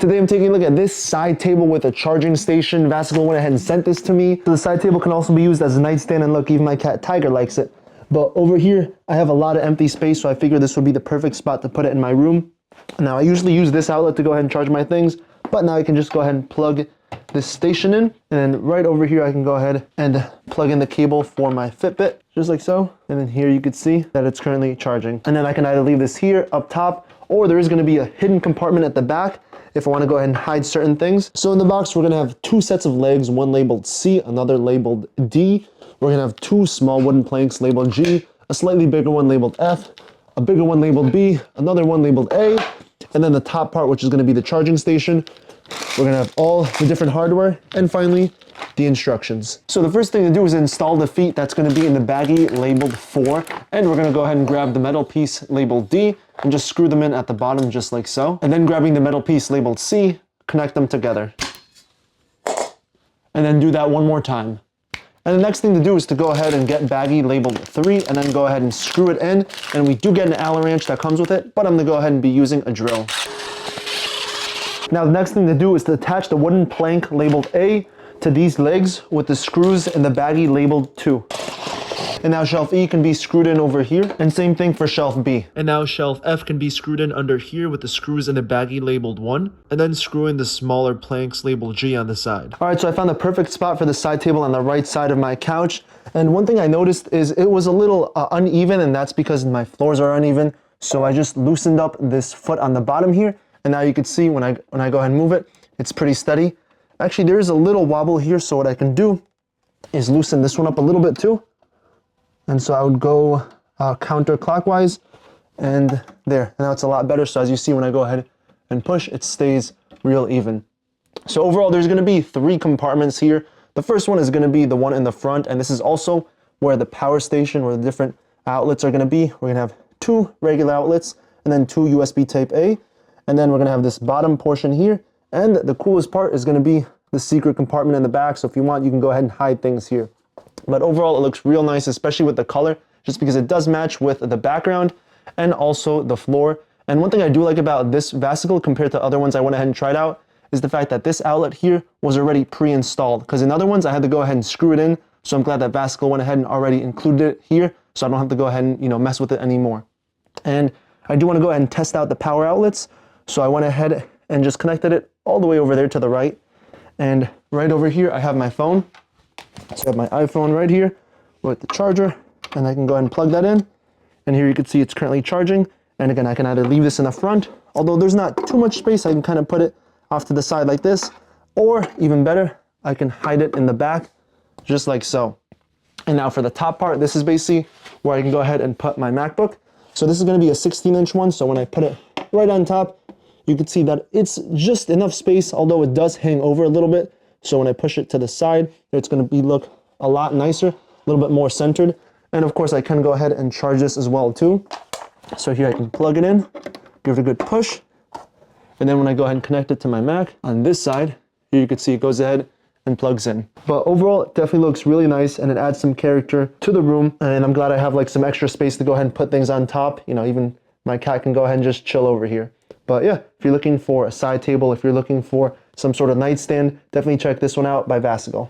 Today I'm taking a look at this side table with a charging station. VASAGLE went ahead and sent this to me. So the side table can also be used as a nightstand, and look, even my cat Tiger likes it. But over here, I have a lot of empty space, so I figured this would be the perfect spot to put it in my room. Now I usually use this outlet to go ahead and charge my things, but now I can just go ahead and plug this station in, and then right over here I can go ahead and plug in the cable for my Fitbit, just like so. And then here you can see that it's currently charging. And then I can either leave this here up top, or there is going to be a hidden compartment at the back if I want to go ahead and hide certain things. So in the box, we're going to have two sets of legs, one labeled C, another labeled D. We're going to have two small wooden planks labeled G, a slightly bigger one labeled F, a bigger one labeled B, another one labeled A, and then the top part, which is going to be the charging station. We're going to have all the different hardware, and finally, the instructions. So the first thing to do is install the feet. That's going to be in the baggie labeled 4, and we're going to go ahead and grab the metal piece labeled D and just screw them in at the bottom just like so. And then grabbing the metal piece labeled C, connect them together. And then do that one more time. And the next thing to do is to go ahead and get baggie labeled 3 and then go ahead and screw it in. And we do get an Allen wrench that comes with it, but I'm going to go ahead and be using a drill. Now the next thing to do is to attach the wooden plank labeled A to these legs with the screws in the baggie labeled 2. And now shelf E can be screwed in over here, and same thing for shelf B. And now shelf F can be screwed in under here with the screws in the baggie labeled 1, and then screw in the smaller planks labeled G on the side. Alright, so I found the perfect spot for the side table on the right side of my couch, and one thing I noticed is it was a little uneven, and that's because my floors are uneven, so I just loosened up this foot on the bottom here, and now you can see when I go ahead and move it, it's pretty steady. Actually, there is a little wobble here, so what I can do is loosen this one up a little bit too. And so I would go counterclockwise, and there. And now it's a lot better. So as you see, when I go ahead and push, it stays real even. So overall, there's going to be 3 compartments here. The first one is going to be the one in the front, and this is also where the power station, where the different outlets are going to be. We're going to have 2 regular outlets, and then 2 USB type A. And then we're going to have this bottom portion here. And the coolest part is going to be the secret compartment in the back. So if you want, you can go ahead and hide things here. But overall, it looks real nice, especially with the color, just because it does match with the background and also the floor. And one thing I do like about this VASAGLE compared to other ones I went ahead and tried out is the fact that this outlet here was already pre-installed. Because in other ones, I had to go ahead and screw it in. So I'm glad that VASAGLE went ahead and already included it here, so I don't have to go ahead and mess with it anymore. And I do want to go ahead and test out the power outlets. So I went ahead and just connected it all the way over there to the right. And right over here, I have my phone. So I have my iPhone right here with the charger, and I can go ahead and plug that in. And here you can see it's currently charging. And again, I can either leave this in the front, although there's not too much space, I can kind of put it off to the side like this, or even better, I can hide it in the back, just like so. And now for the top part, this is basically where I can go ahead and put my MacBook. So this is going to be a 16-inch one, so when I put it right on top, you can see that it's just enough space, although it does hang over a little bit. So when I push it to the side, it's going to look a lot nicer, a little bit more centered. And of course, I can go ahead and charge this as well too. So here I can plug it in, give it a good push. And then when I go ahead and connect it to my Mac on this side, here you can see it goes ahead and plugs in. But overall, it definitely looks really nice, and it adds some character to the room. And I'm glad I have like some extra space to go ahead and put things on top. Even my cat can go ahead and just chill over here. But yeah, if you're looking for a side table, if you're looking for some sort of nightstand, definitely check this one out by VASAGLE.